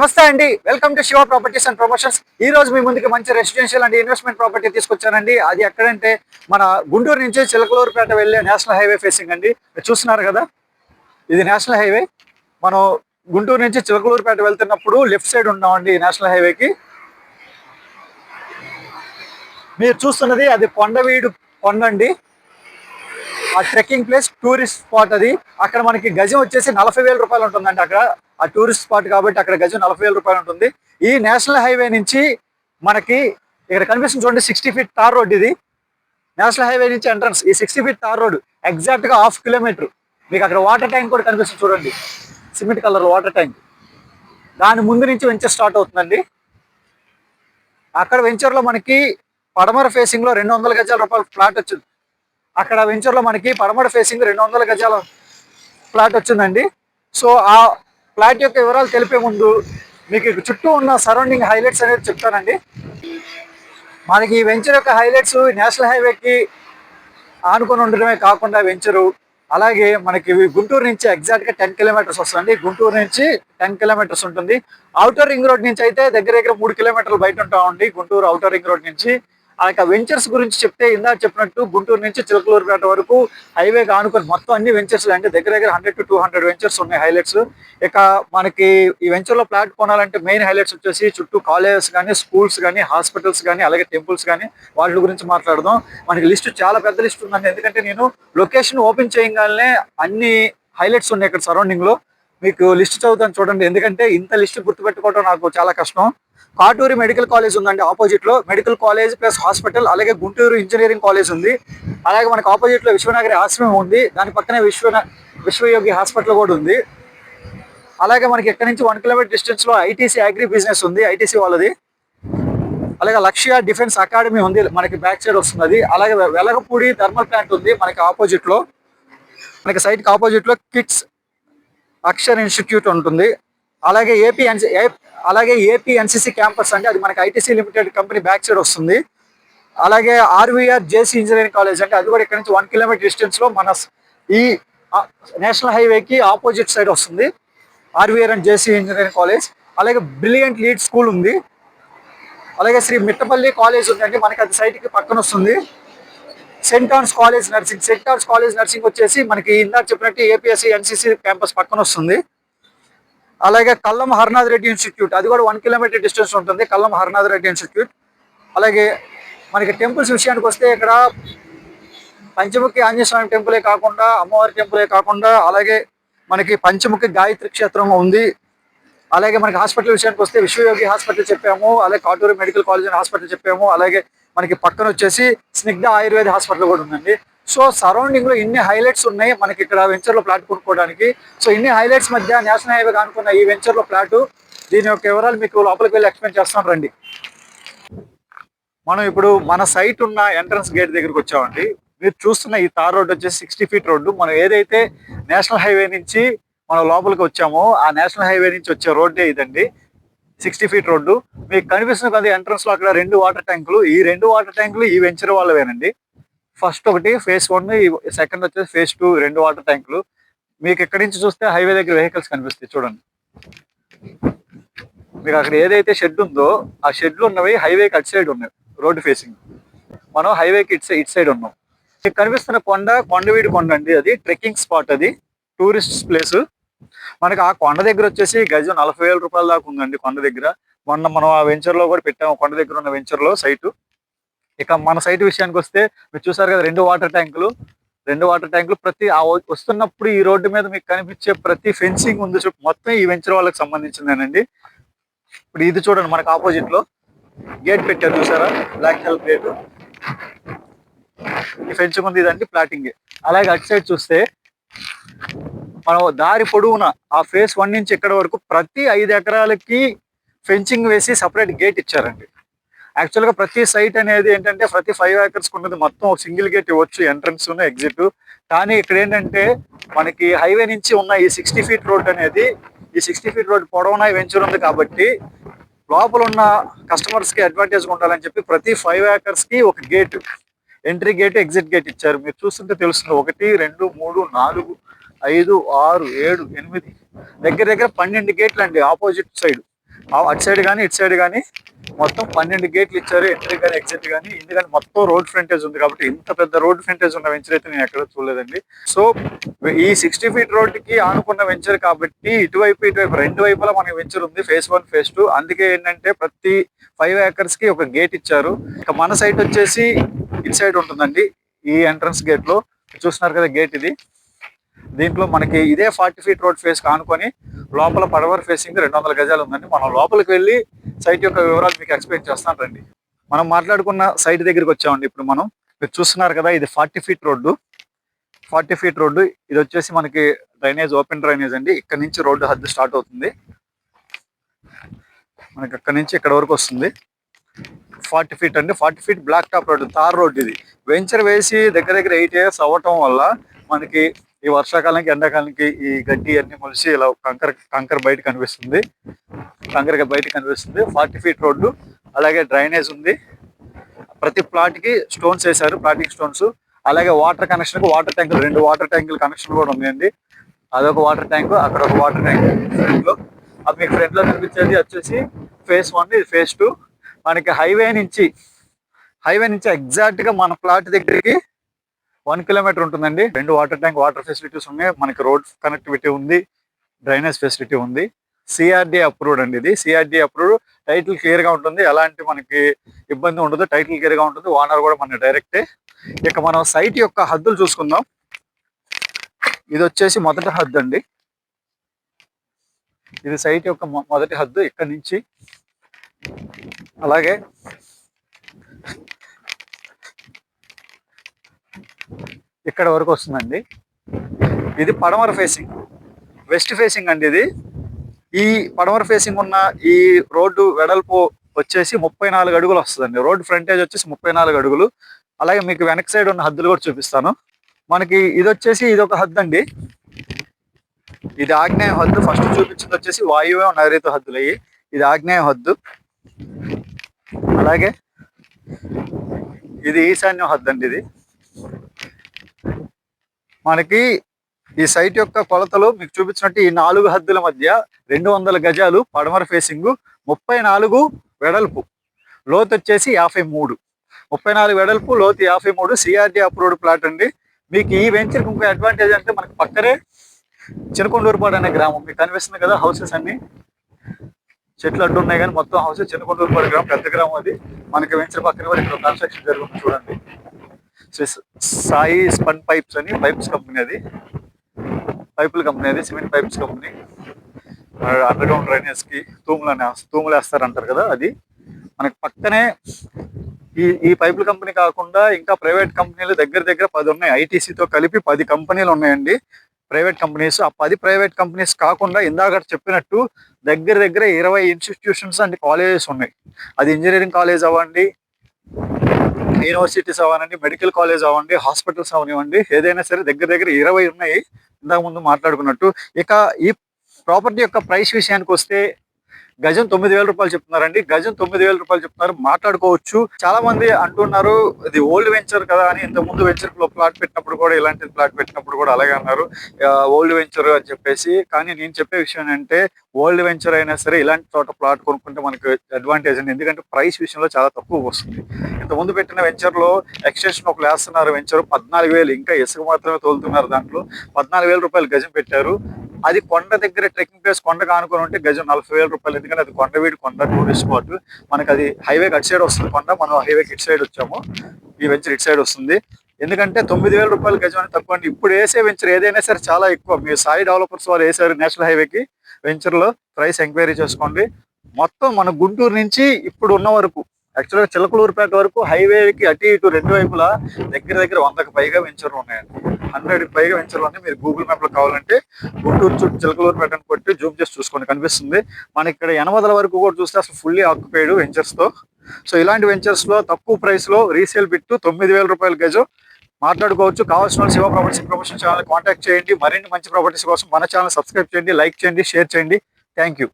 నమస్తే అండి, welcome to Shiva properties and promotions. ఈ రోజు మీ ముందుకి మంచి రెసిడెన్షియల్ అండ్ ఇన్వెస్ట్మెంట్ ప్రాపర్టీ తీసుకొచ్చానండి. అది ఎక్కడంటే మన గుంటూరు నుంచి చిలకలూరుపేట వెళ్ళే నేషనల్ హైవే ఫేసింగ్ అండి. మీరు చూస్తున్నారు కదా, ఇది నేషనల్ హైవే. మనం గుంటూరు నుంచి చిలకలూరుపేట వెళ్తున్నప్పుడు లెఫ్ట్ సైడ్ ఉన్నామండి నేషనల్ హైవేకి. మీరు చూస్తున్నది అది కొండవీడు కొండ అండి. ఆ ట్రెక్కింగ్ ప్లేస్, టూరిస్ట్ స్పాట్ అది. అక్కడ మనకి గజం వచ్చేసి 40,000 రూపాయలు ఉంటుందండి. అక్కడ ఆ టూరిస్ట్ స్పాట్ కాబట్టి అక్కడ గజం 40,000 రూపాయలు ఉంటుంది. ఈ నేషనల్ హైవే నుంచి మనకి ఇక్కడ కనిపిస్తుంది చూడండి, 60 ఫీట్ తార్ రోడ్. ఇది నేషనల్ హైవే నుంచి ఎంట్రన్స్. ఈ 60 ఫీట్ తార్ రోడ్ ఎగ్జాక్ట్ గా 1/2 కిలోమీటర్. మీకు అక్కడ వాటర్ ట్యాంక్ కూడా కనిపిస్తుంది చూడండి, సిమెంట్ కలర్ వాటర్ ట్యాంక్. దాని ముందు నుంచి వెంచర్ స్టార్ట్ అవుతుందండి. అక్కడ వెంచర్ లో మనకి పడమర ఫేసింగ్ లో 200 గజాల రూపాయల ఫ్లాట్ వచ్చింది. అక్కడ వెంచర్ లో మనకి పడమర ఫేసింగ్ 200 గజాల ఫ్లాట్ వచ్చిందండి. సో ఆ ఫ్లాట్ యొక్క వివరాలు తెలిపే ముందు మీకు చుట్టూ ఉన్న సరౌండింగ్ హైలైట్స్ అనేది చెప్తానండి. మనకి ఈ వెంచర్ యొక్క హైలైట్స్ నేషనల్ హైవేకి ఆనుకొని ఉండడమే కాకుండా వెంచరు, అలాగే మనకి గుంటూరు నుంచి ఎగ్జాక్ట్ గా 10 కిలోమీటర్స్ వస్తుంది. గుంటూరు నుంచి 10 కిలోమీటర్స్ ఉంటుంది. ఔటర్ రింగ్ రోడ్ నుంచి అయితే దగ్గర దగ్గర 3 కిలోమీటర్లు బయట ఉంటామండి, గుంటూరు ఔటర్ రింగ్ రోడ్ నుంచి. ఆ యొక్క వెంచర్స్ గురించి చెప్తే, ఇందాక చెప్పినట్టు గుంటూరు నుంచి చిలకలూరుపేట వరకు హైవే ఆనుకొని మొత్తం అన్ని వెంచర్స్ అంటే దగ్గర దగ్గర 100 to 200 వెంచర్స్ ఉన్నాయి హైలైట్స్. ఇక మనకి ఈ వెంచర్ లో ఫ్లాట్ కొనాలంటే మెయిన్ హైలైట్స్ వచ్చేసి చుట్టూ కాలేజెస్ కానీ, స్కూల్స్ కానీ, హాస్పిటల్స్ కానీ, అలాగే టెంపుల్స్ కానీ, వాటి గురించి మాట్లాడదాం. మనకి లిస్ట్ చాలా పెద్ద లిస్ట్ ఉందండి, ఎందుకంటే నేను లొకేషన్ ఓపెన్ చేయగానే అన్ని హైలైట్స్ ఉన్నాయి ఇక్కడ సరౌండింగ్ లో. మీకు లిస్ట్ చదువుతాను చూడండి, ఎందుకంటే ఇంత లిస్ట్ గుర్తుపెట్టుకోవడం నాకు చాలా కష్టం. కాటూరి మెడికల్ కాలేజ్ ఉందండి ఆపోజిట్ లో, మెడికల్ కాలేజ్ ప్లస్ హాస్పిటల్. అలాగే గుంటూరు ఇంజనీరింగ్ కాలేజ్ ఉంది. అలాగే మనకు ఆపోజిట్ లో విశ్వనగరి ఆశ్రమం ఉంది. దాని పక్కనే విశ్వయోగి హాస్పిటల్ కూడా ఉంది. అలాగే మనకి ఇక్కడ నుంచి 1 కిలోమీటర్ డిస్టెన్స్ లో ఐటీసీ అగ్రి బిజినెస్ ఉంది, ఐటీసీ వాళ్ళది. అలాగే లక్ష్య డిఫెన్స్ అకాడమీ ఉంది, మనకి బ్యాక్ సైడ్ వస్తుంది. అలాగే వెలగపూడి థర్మల్ ప్లాంట్ ఉంది మనకి ఆపోజిట్ లో. మనకి సైట్ కి ఆపోజిట్ లో కిడ్స్ అక్షర్ ఇన్స్టిట్యూట్ ఉంటుంది. అలాగే ఏపీ ఎన్సిసి క్యాంపస్ అంటే అది మనకి ITC limited company back side వస్తుంది. అలాగే ఆర్వీఆర్ జేసీ ఇంజనీరింగ్ కాలేజ్ అంటే అది కూడా ఇక్కడ నుంచి 1 కిలోమీటర్ డిస్టెన్స్ లో మన ఈ నేషనల్ హైవేకి ఆపోజిట్ సైడ్ వస్తుంది, RVR and JC engineering college. అలాగే బ్రిలియంట్ లీడ్ స్కూల్ ఉంది. అలాగే శ్రీ మిట్టపల్లి కాలేజ్ ఉందండి, మనకి అది సైట్ కి పక్కన వస్తుంది. సెయింట్ ఆన్స్ కాలేజ్ నర్సింగ్ వచ్చేసి మనకి ఇందాక చెప్పినట్టు ఏపీఎస్సీ ఎన్సిసి క్యాంపస్ పక్కన వస్తుంది. అలాగే కల్లం హరనాథ్ రెడ్డి ఇన్స్టిట్యూట్, అది కూడా 1 కిలోమీటర్ డిస్టెన్స్ ఉంటుంది, కల్లం హరనాథ్ రెడ్డి ఇన్స్టిట్యూట్. అలాగే మనకి టెంపుల్స్ విషయానికి వస్తే ఇక్కడ పంచముఖి ఆంజనేయ స్వామి టెంపులే కాకుండా, అమ్మవారి టెంపులే కాకుండా, అలాగే మనకి పంచముఖి గాయత్రి క్షేత్రం ఉంది. అలాగే మనకి హాస్పిటల్ విషయానికి వస్తే విశ్వయోగి హాస్పిటల్ చెప్పాము, అలాగే Katuru medical college and hospital చెప్పాము. అలాగే మనకి పక్కన వచ్చేసి స్నిగ్ధ ఆయుర్వేద హాస్పిటల్ కూడా ఉందండి. సో సరౌండింగ్ లో ఇన్ని హైలైట్స్ ఉన్నాయి మనకి ఇక్కడ వెంచర్ లో ఫ్లాట్ కొనుక్కోవడానికి. సో ఇన్ని హైలైట్స్ మధ్య నేషనల్ హైవే అనుకున్న ఈ వెంచర్ లో ఫ్లాట్, దీని యొక్క వివరాలు మీకు లోపలికి వెళ్ళి ఎక్స్ప్లెయిన్ చేస్తాం రండి. మనం ఇప్పుడు మన సైట్ ఉన్న ఎంట్రన్స్ గేట్ దగ్గరికి వచ్చామండి. మీరు చూస్తున్న ఈ తార్ రోడ్ వచ్చేసి 60 ఫీట్ రోడ్డు. మనం ఏదైతే నేషనల్ హైవే నుంచి మనం లోపలికి వచ్చామో ఆ నేషనల్ హైవే నుంచి వచ్చే రోడ్డే ఇదండి, 60 ఫీట్ రోడ్డు. మీకు కనిపిస్తున్న కదా ఎంట్రన్స్ లో అక్కడ 2 వాటర్ ట్యాంకులు. ఈ 2 వాటర్ ట్యాంకులు ఈ వెంచర్ వాళ్ళవేనండి. ఫస్ట్ ఒకటి ఫేజ్ 1, సెకండ్ వచ్చేసి ఫేజ్ 2, 2 వాటర్ ట్యాంకులు. మీకు ఎక్కడి నుంచి చూస్తే హైవే దగ్గర వెహికల్స్ కనిపిస్తాయి చూడండి. మీకు అక్కడ ఏదైతే షెడ్ ఉందో ఆ షెడ్లు ఉన్నవి హైవేకి అటు సైడ్ ఉన్నాయి, రోడ్డు ఫేసింగ్. మనం హైవేకి ఇటు సైడ్ ఉన్నాం. మీకు కనిపిస్తున్న కొండవీడి కొండ అండి, అది ట్రెక్కింగ్ స్పాట్, అది టూరిస్ట్ ప్లేస్. మనకి ఆ కొండ దగ్గర వచ్చేసి గజం 40,000 రూపాయల దాకా ఉందండి కొండ దగ్గర. మొన్న మనం ఆ వెంచర్ లో కూడా పెట్టాము, కొండ దగ్గర ఉన్న వెంచర్ లో సైటు. ఇక మన సైట్ విషయానికి వస్తే మీరు చూసారు కదా, 2 వాటర్ ట్యాంకులు. ప్రతి వస్తున్నప్పుడు ఈ రోడ్డు మీద మీకు కనిపించే ప్రతి ఫెన్సింగ్ ఉంది మొత్తం ఈ వెంచర్ వాళ్ళకి సంబంధించిందేనండి. ఇప్పుడు ఇది చూడండి, మనకు ఆపోజిట్ లో గేట్ పెట్టారు చూసారా, బ్లాక్ కలర్ గేట్. ఈ ఫెన్సింగ్ ఉంది, ఇదండి ప్లాటింగ్. అలాగే అటు సైడ్ చూస్తే మనం దారి పొడవున ఆ ఫేజ్ 1 నుంచి ఇక్కడ వరకు ప్రతి 5 ఎకరాలకి ఫెన్సింగ్ వేసి సపరేట్ గేట్ ఇచ్చారండి. యాక్చువల్ గా ప్రతి సైట్ అనేది ఏంటంటే ప్రతి 5 ఏకర్స్ ఉన్నది మొత్తం ఒక సింగిల్ గేట్ ఇవ్వచ్చు, ఎంట్రన్స్ ఎగ్జిట్. కానీ ఇక్కడ ఏంటంటే మనకి హైవే నుంచి ఉన్న ఈ 60 ఫీట్ రోడ్ అనేది, ఈ 60 ఫీట్ రోడ్ పొడవునా వెంచర్ ఉంది కాబట్టి లోపల ఉన్న కస్టమర్స్ కి అడ్వాంటేజ్ ఉండాలని చెప్పి ప్రతి 5 ఏకర్స్ కి ఒక gate, entry gate, exit gate ఇచ్చారు. మీరు చూస్తుంటే తెలుస్తుంది, 1 2 3 4 5 6 7 8 దగ్గర దగ్గర 12 గేట్లు అండి ఆపోజిట్ సైడ్. అటు సైడ్ కానీ ఇటు సైడ్ కానీ మొత్తం 12 గేట్లు ఇచ్చారు. ఎంట్రీ కానీ ఎగ్జిట్ కానీ. ఎందుకంటే మొత్తం రోడ్ ఫ్రంటేజ్ ఉంది కాబట్టి ఇంత పెద్ద రోడ్ ఫ్రంటేజ్ ఉన్న వెంచర్ అయితే నేను ఎక్కడ చూడలేదండి. సో ఈ 60 ఫీట్ రోడ్ కి ఆనుకున్న వెంచర్ కాబట్టి ఇటువైపు రెండు వైపులా మనకి వెంచర్ ఉంది. Phase 1 phase 2. అందుకే ఏంటంటే ప్రతి 5 acres కి ఒక గేట్ ఇచ్చారు. ఇక మన సైట్ వచ్చేసి ఇటు సైడ్ ఉంటుందండి. ఈ ఎంట్రన్స్ గేట్ లో చూస్తున్నారు కదా గేట్ ఇది. దీంట్లో మనకి ఇదే 40 ఫీట్ రోడ్ ఫేస్ కానుకొని లోపల పడవర్ ఫేసింగ్ 200 గజాలు ఉందండి. మనం లోపలికి వెళ్ళి సైట్ యొక్క వివరాలు మీకు ఎక్స్ప్లెయిన్ చేస్తాను రండి. మనం మాట్లాడుకున్న సైట్ దగ్గరికి వచ్చామండి. ఇప్పుడు మీరు చూస్తున్నారు కదా ఇది 40 ఫీట్ రోడ్డు. 40 feet road. ఇది వచ్చేసి మనకి డ్రైనేజ్, ఓపెన్ డ్రైనేజ్ అండి. ఇక్కడ నుంచి రోడ్డు హద్దు స్టార్ట్ అవుతుంది. మనకి అక్కడ నుంచి ఇక్కడ వరకు వస్తుంది. 40 ఫీట్ అండి. 40 feet black top road, tar road. ఇది వెంచర్ వేసి దగ్గర 8 years అవ్వటం వల్ల మనకి ఈ వర్షాకాలానికి ఎండాకాలానికి ఈ గడ్డి అన్ని మొలిసి ఇలా కంకర బయట కనిపిస్తుంది. 40 ఫీట్ రోడ్డు. అలాగే డ్రైనేజ్ ఉంది. ప్రతి ప్లాట్ కి స్టోన్స్ వేశారు, ప్లాటింగ్ స్టోన్స్. అలాగే వాటర్ కనెక్షన్, వాటర్ ట్యాంకులు, 2 వాటర్ ట్యాంకులు కనెక్షన్ కూడా ఉన్నాయండి. అదొక వాటర్ ట్యాంక్, అక్కడ ఒక వాటర్ ట్యాంక్ ఫ్రంట్ లో. అది మీకు ఫ్రంట్ లో కనిపించేది వచ్చేసి ఫేజ్ 1, ఇది ఫేజ్ 2. మనకి హైవే నుంచి ఎగ్జాక్ట్ గా మన ప్లాట్ దగ్గరికి 1 kilometer ఉంటుందండి. 2 వాటర్ ట్యాంక్, వాటర్ ఫెసిలిటీస్ ఉన్నాయి. మనకి రోడ్ కనెక్టివిటీ ఉంది, డ్రైనేజ్ ఫెసిలిటీ ఉంది. సిఆర్డి అప్రూవ్డ్ అండి. ఇది సిఆర్డి అప్రూవ్డ్. టైటిల్ క్లియర్ గా ఉంటుంది, ఎలాంటి మనకి ఇబ్బంది ఉండదు. టైటిల్ క్లియర్ గా ఉంటుంది. ఓనర్ కూడా మన డైరెక్టే. ఇక మనం సైట్ యొక్క హద్దులు చూసుకుందాం. ఇది వచ్చేసి మొదటి హద్దు అండి. ఇది సైట్ యొక్క మొదటి హద్దు. ఇక్కడ నుంచి అలాగే ఇక్కడ వరకు వస్తుందండి. ఇది పడమర ఫేసింగ్, వెస్ట్ ఫేసింగ్ అండి. ఇది ఈ పడమర ఫేసింగ్ ఉన్న ఈ రోడ్డు వెడల్పు వచ్చేసి 34 అడుగులు వస్తుందండి. రోడ్డు ఫ్రంటేజ్ వచ్చేసి 34 అడుగులు. అలాగే మీకు వెనక సైడ్ ఉన్న హద్దులు కూడా చూపిస్తాను. మనకి ఇది వచ్చేసి ఇది ఒక హద్దు అండి. ఇది ఆగ్నేయ హద్దు. ఫస్ట్ చూపించింది వచ్చేసి వాయువ్య నైరుతి హద్దులు అయ్యి. ఇది ఆగ్నేయ హద్దు. అలాగే ఇది ఈశాన్య హద్దు అండి. ఇది మనకి ఈ సైట్ యొక్క కొలతలు మీకు చూపించినట్టు ఈ 4 హద్దుల మధ్య 200 గజాలు పడమర ఫేసింగ్, 34 వెడల్పు, లోతు వచ్చేసి 53. 34 వెడల్పు, లోతు 53. సిఆర్డి అప్రూవ్డ్ ప్లాట్ అండి. మీకు ఈ వెంచర్కి ఇంకో అడ్వాంటేజ్ అంటే మనకి పక్కనే చినకొండూరుపాడు అనే గ్రామం మీకు కనిపిస్తుంది కదా. హౌసెస్ అన్ని చెట్లు అడ్డు ఉన్నాయి కానీ మొత్తం హౌసెస్. చినకొండూరుపాడు గ్రామం పెద్ద గ్రామం. అది మనకి వెంచర్ పక్కన కూడా ఇక్కడ కన్స్ట్రక్షన్ జరుగుతుంది చూడండి. సాయి స్పన్ పైప్స్ అని పైప్స్ కంపెనీ, అది పైపుల కంపెనీ, అది cement pipes company. Under ground drainage కి తూములు వేస్తారంటారు కదా, అది మనకి పక్కనే. ఈ పైపుల కంపెనీ కాకుండా ఇంకా ప్రైవేట్ కంపెనీలు దగ్గర 10 ఉన్నాయి. ఐటీసీతో కలిపి 10 కంపెనీలు ఉన్నాయండి, ప్రైవేట్ కంపెనీస్. ఆ 10 ప్రైవేట్ కంపెనీస్ కాకుండా ఇందాక చెప్పినట్టు దగ్గర 20 ఇన్స్టిట్యూషన్స్ అండ్ కాలేజెస్ ఉన్నాయి. అది ఇంజనీరింగ్ కాలేజ్ అవ్వండి, యూనివర్సిటీస్ అవ్వనండి, మెడికల్ కాలేజ్ అవ్వండి, హాస్పిటల్స్ అవనివ్వండి, ఏదైనా సరే దగ్గర 20 ఉన్నాయి ఇందాక ముందు మాట్లాడుకున్నట్టు. ఇక ఈ ప్రాపర్టీ యొక్క ప్రైస్ విషయానికి వస్తే గజం 9,000 రూపాయలు చెప్తున్నారండి. గజం 9,000 రూపాయలు చెప్తున్నారు. మాట్లాడుకోవచ్చు. చాలా మంది అంటున్నారు ఇది ఓల్డ్ వెంచర్ కదా అని. ఇంత ముందు వెంచర్ లో ప్లాట్ పెట్టినప్పుడు కూడా, ఇలాంటి ప్లాట్ పెట్టినప్పుడు కూడా అలాగే అన్నారు, ఓల్డ్ వెంచర్ అని చెప్పేసి. కానీ నేను చెప్పే విషయం ఏంటంటే ఓల్డ్ వెంచర్ అయినా సరే ఇలాంటి చోట ప్లాట్ కొనుక్కుంటే మనకు అడ్వాంటేజ్ అండి. ఎందుకంటే ప్రైస్ విషయంలో చాలా తక్కువ వస్తుంది. ఇంత ముందు పెట్టిన వెంచర్ లో ఎక్స్టెన్షన్ ఒకళ్ళు వేస్తున్నారు. వెంచర్ 14,000, ఇంకా ఇసుక మాత్రమే తోలుతున్నారు. దాంట్లో 14,000 రూపాయలు గజం పెట్టారు. అది కొండ దగ్గర ట్రెక్కింగ్ ప్లేస్, కొండ కానుకొని ఉంటే గజం 40,000 రూపాయలు. ఎందుకంటే అది కొండవీడు, కొండ టూరిస్ట్ స్పాట్. మనకి అది హైవేకి అటు సైడ్ వస్తుంది కొండ, మనం హైవేకి ఇటు సైడ్ వచ్చాము. ఈ వెంచర్ ఇటు సైడ్ వస్తుంది. ఎందుకంటే 9,000 రూపాయలు గజం అని తక్కువ అండి. ఇప్పుడు వేసే వెంచర్ ఏదైనా సరే చాలా ఎక్కువ. మీరు సాయి డెవలపర్స్ వాళ్ళు వేసారు నేషనల్ హైవేకి వెంచర్ లో. ప్రైస్ ఎంక్వైరీ చేసుకోండి. మొత్తం మన గుంటూరు నుంచి ఇప్పుడు ఉన్న వరకు, యాక్చువల్గా చిలకలూరుపేట వరకు హైవేకి అటు ఇటు రెండు వైపులా దగ్గర 100కి పైగా వెంచర్లు ఉన్నాయండి. 100కి పైగా వెంచర్లు ఉన్నాయి. మీరు గూగుల్ మ్యాప్ లో కావాలంటే గుంటూరు చుట్టూ చిలకలూరుపేట అని కొట్టి జూమ్ చేసి చూసుకోండి, కనిపిస్తుంది. మనకి ఇక్కడ 80 వరకు కూడా చూస్తే అసలు ఫుల్లీ ఆక్యుపైడ్ వెంచర్స్ తో. సో ఇలాంటి వెంచర్స్ లో తక్కువ ప్రైస్ లో రీసేల్ బిట్టు 9,000 రూపాయల గజం. మాట్లాడుకోవచ్చు. కావాల్సిన వాళ్ళు Shiva properties promotion channel contact చేయండి. మరిన్ని మంచి ప్రాపర్టీస్ కోసం మన ఛానల్ సబ్స్క్రైబ్ చేయండి, లైక్ చేయండి, షేర్ చేయండి. Thank you.